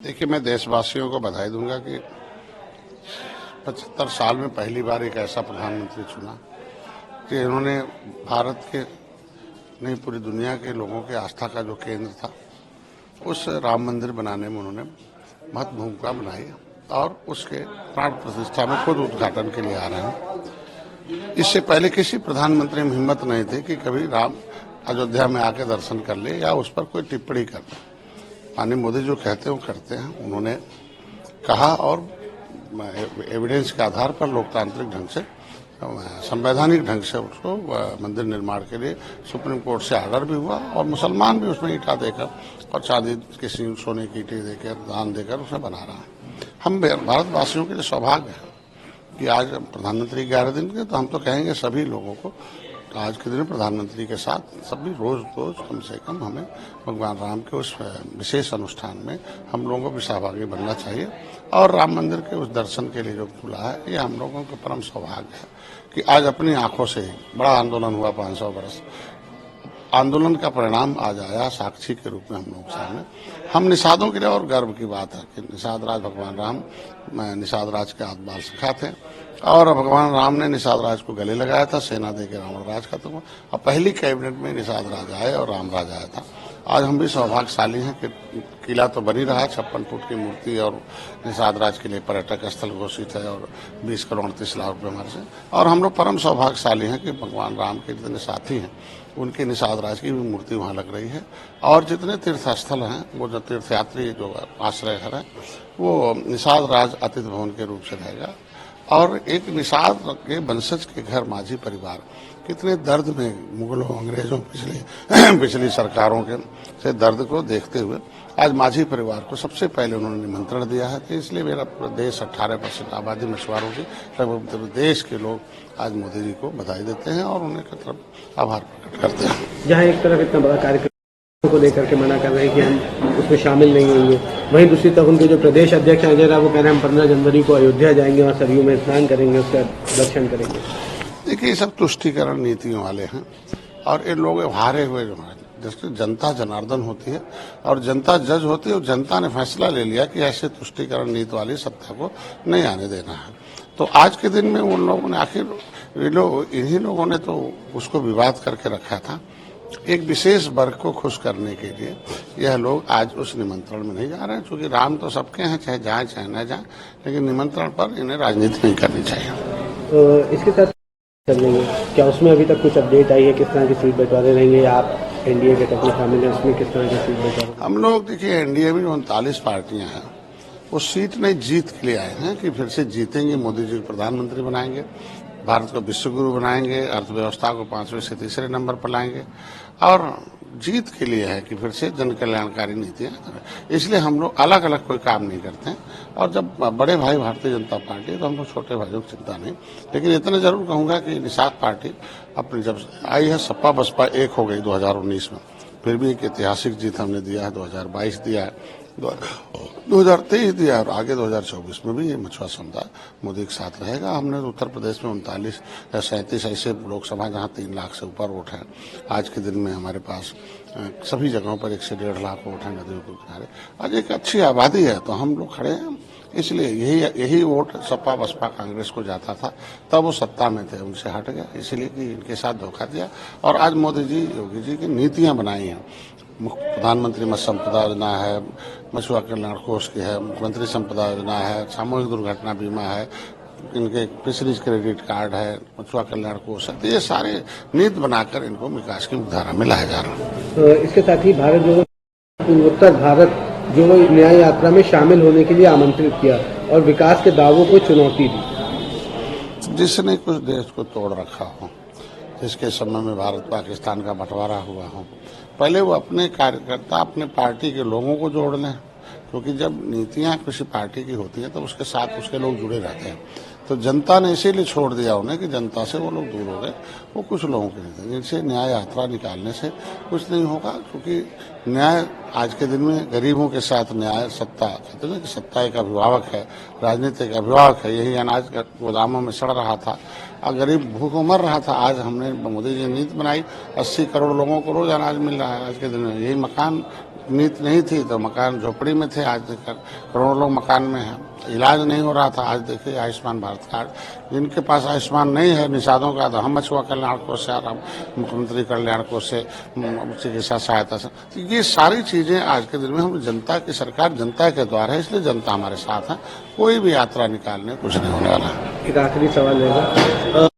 देखिए, मैं देशवासियों को बधाई दूंगा कि 75 साल में पहली बार एक ऐसा प्रधानमंत्री चुना कि इन्होंने भारत के नहीं पूरी दुनिया के लोगों के आस्था का जो केंद्र था उस राम मंदिर बनाने में उन्होंने महत्वपूर्ण भूमिका बनाई और उसके प्राण प्रतिष्ठा में खुद उद्घाटन के लिए आ रहे हैं। इससे पहले किसी प्रधानमंत्री में हिम्मत नहीं थी कि कभी राम अयोध्या में आके दर्शन कर ले या उस पर कोई टिप्पणी कर ले। माननीय मोदी जो कहते हैं वो करते हैं। उन्होंने कहा और एविडेंस के आधार पर लोकतांत्रिक ढंग से संवैधानिक ढंग से उसको मंदिर निर्माण के लिए सुप्रीम कोर्ट से ऑर्डर भी हुआ और मुसलमान भी उसमें ईंटा देकर और चांदी के सोने की ईंटें देकर दान देकर उसे बना रहा है। हम भारतवासियों के लिए सौभाग्य है कि आज प्रधानमंत्री 11 दिन के, तो हम तो कहेंगे सभी लोगों को आज के दिन प्रधानमंत्री के साथ सभी रोज कम से कम हमें भगवान राम के उस विशेष अनुष्ठान में हम लोगों को भी सहभागी बनना चाहिए और राम मंदिर के उस दर्शन के लिए जो खुला है ये हम लोगों का परम सौभाग्य है कि आज अपनी आंखों से बड़ा आंदोलन हुआ 500 वर्ष आंदोलन का परिणाम आज आया साक्षी के रूप में हम लोग सामने। हम निषादों के लिए और गर्व की बात है कि निषाद राज भगवान राम निषाद राज के आत्माल सखा थे और भगवान राम ने निषाद राज को गले लगाया था। सेना दे के रावण राज खत्म हुआ और पहली कैबिनेट में निषाद राज आए और राम राज आया था। आज हम भी सौभाग्यशाली हैं कि किला तो बनी रहा है, 56 फुट की मूर्ति और निषाद राज के लिए पर्यटक स्थल घोषित है और 20 करोड़ 30 लाख रुपये हमारे से। और हम लोग परम सौभाग्यशाली हैं कि भगवान राम के जितने साथी हैं उनके निषाद राज की भी मूर्ति वहाँ लग रही है और जितने तीर्थ स्थल हैं वो जो तीर्थयात्री जो आश्रय घर है वो निषाद राज अतिथि भवन के रूप से रहेगा। और एक निषाद के वंशज के घर माझी परिवार कितने दर्द में मुगलों अंग्रेजों पिछली सरकारों के से दर्द को देखते हुए आज माझी परिवार को सबसे पहले उन्होंने निमंत्रण दिया है। तो इसलिए मेरा देश 18% आबादी मछुआरों की लगभग देश के लोग आज मोदी जी को बधाई देते हैं और उन्हें तरफ आभार प्रकट करते हैं। जहाँ एक तरफ इतना बड़ा कार्यक्रम को लेकर के मना कर रहे हैं कि हम उसमें शामिल नहीं होंगे, वहीं दूसरी तरफ उनके जो प्रदेश अध्यक्ष अजय राव वो कह रहे हैं हम 15 जनवरी को अयोध्या जाएंगे और सरयू में स्नान करेंगे, उसका दर्शन करेंगे। देखिए, ये सब तुष्टिकरण नीतियों वाले हैं और इन लोग हारे हुए जो हैं जिसकी जनता जनार्दन होती है और जनता जज होती है और जनता ने फैसला ले लिया कि ऐसे तुष्टिकरण नीति वाली सत्ता को नहीं आने देना है। तो आज के दिन में उन लोगों ने आखिर इन्हीं लोगों ने तो उसको विवाद करके रखा था। एक विशेष वर्ग को खुश करने के लिए यह लोग आज उस निमंत्रण में नहीं जा रहे हैं, क्योंकि राम तो सबके हैं, चाहे जाए चाहे न जाए, लेकिन निमंत्रण पर इन्हें राजनीति नहीं करनी चाहिए। इसके साथ चलेंगे क्या उसमें अभी तक कुछ अपडेट आई है, किस तरह की सीट बंटवारे रहेंगे या आप एनडीए के तक शामिल है, उसमें किस तरह की सीट बंटवारे? हम लोग देखिए एनडीए में जो 39 पार्टियां हैं वो सीट नहीं जीत के लिए आए हैं कि फिर से जीतेंगे, मोदी जी को प्रधानमंत्री बनाएंगे, भारत को विश्वगुरु बनाएंगे, अर्थव्यवस्था को 5वें से 3रे नंबर पर लाएंगे और जीत के लिए है कि फिर से जन कल्याणकारी नीतियां। इसलिए हम लोग अलग अलग कोई काम नहीं करते हैं और जब बड़े भाई भारतीय जनता पार्टी तो हम लोग छोटे भाइयों की चिंता नहीं। लेकिन इतना जरूर कहूंगा कि निषाद पार्टी अपनी जब आई है सपा बसपा एक हो गई 2019 में, फिर भी एक ऐतिहासिक जीत हमने दिया है। 2022 दिया है, 2023 दिया और आगे 2024 में भी ये मछुआ समुदाय मोदी के साथ रहेगा। हमने उत्तर प्रदेश में 39 या 37 ऐसे लोकसभा जहां 3 लाख से ऊपर वोट हैं। आज के दिन में हमारे पास सभी जगहों पर 1 से 1.5 लाख वोट हैं नदियों के किनारे। आज एक अच्छी आबादी है तो हम लोग खड़े हैं। इसलिए यही वोट सपा बसपा कांग्रेस को जाता था, तब वो सत्ता में थे, उनसे हट गया इसलिए कि इनके साथ धोखा दिया। और आज मोदी जी योगी जी की नीतियां बनाई हैं। प्रधानमंत्री मत्स्य संपदा योजना है, मछुआ कल्याण कोष की है, मुख्यमंत्री संपदा योजना है, सामूहिक दुर्घटना बीमा है, इनके फिशरीज क्रेडिट कार्ड है, मछुआ कल्याण कोष है। तो ये सारे नीति बनाकर इनको विकास की मुख्यधारा में लाया जा रहा है। इसके साथ ही भारत जो पूर्वोत्तर भारत जो न्याय यात्रा में शामिल होने के लिए आमंत्रित किया और विकास के दावों को चुनौती दी। जिसने कुछ देश को तोड़ रखा हो, जिसके समय में भारत पाकिस्तान का बंटवारा हुआ हो, पहले वो अपने कार्यकर्ता अपने पार्टी के लोगों को जोड़ लें, क्योंकि जब नीतियां किसी पार्टी की होती हैं तो उसके साथ उसके लोग जुड़े रहते हैं। तो जनता ने इसीलिए छोड़ दिया उन्हें कि जनता से वो लोग दूर हो गए। वो कुछ लोगों के नहीं थे, जिनसे न्याय यात्रा निकालने से कुछ नहीं होगा, क्योंकि न्याय आज के दिन में गरीबों के साथ न्याय सत्ता, कहते हैं कि सत्ता एक अभिभावक है, राजनीति एक अभिभावक है। यही अनाज गोदामों में सड़ रहा था और गरीब भूखों मर रहा था। आज हमने मोदी जी ने नीति बनाई, 80 करोड़ लोगों को रोज अनाज मिल रहा है। आज के दिन में यही मकान नीति नहीं थी तो मकान झोपड़ी में थे, आज करोड़ों लोग मकान में हैं। इलाज नहीं हो रहा था, आज देखिए आयुष्मान भारत कार्ड। जिनके पास आयुष्मान नहीं है निषादों का, तो हम मछुआ कल्याण कोष से और मुख्यमंत्री कल्याण कोष से चिकित्सा सहायता से, तो ये सारी चीजें आज के दिन में हम जनता की सरकार जनता के द्वार है, इसलिए जनता हमारे साथ है। कोई भी यात्रा निकालने कुछ नहीं होने वाला। एक आखिरी सवाल रहेगा,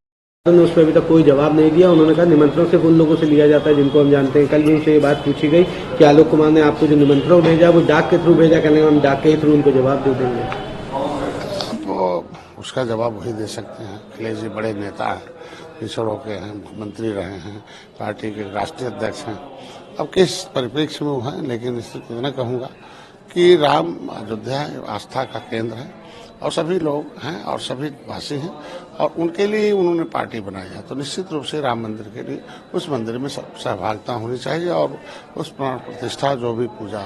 उन्होंने उस पर अभी तक कोई जवाब नहीं दिया। उन्होंने कहा निमंत्रण सिर्फ उन लोगों से लिया जाता है जिनको हम जानते हैं। कल भी उनसे ये बात पूछी गई कि आलोक कुमार ने आपको जो निमंत्रण भेजा वो डाक के थ्रू भेजा, कहने हम डाक के थ्रू उनको जवाब दे देंगे। अब उसका जवाब वही दे सकते हैं। अखिलेश जी बड़े नेता हैं, पिछड़ों के हैं, मुख्यमंत्री रहे हैं, पार्टी के राष्ट्रीय अध्यक्ष हैं। अब किस परिप्रेक्ष्य में वो हैं, लेकिन इससे इतना कहूँगा कि राम अयोध्या आस्था का केंद्र है और सभी लोग हैं और सभी वासी हैं और उनके लिए उन्होंने पार्टी बनाई है। तो निश्चित रूप से राम मंदिर के लिए उस मंदिर में सब सहभागिता होनी चाहिए और उस प्राण प्रतिष्ठा जो भी पूजा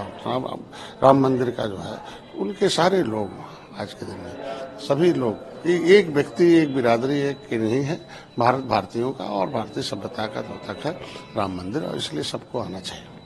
राम मंदिर का जो है, उनके सारे लोग आज के दिन में सभी लोग, एक व्यक्ति एक बिरादरी एक की नहीं है, भारतीयों का और भारतीय सभ्यता का द्योतक है राम मंदिर, और इसलिए सबको आना चाहिए।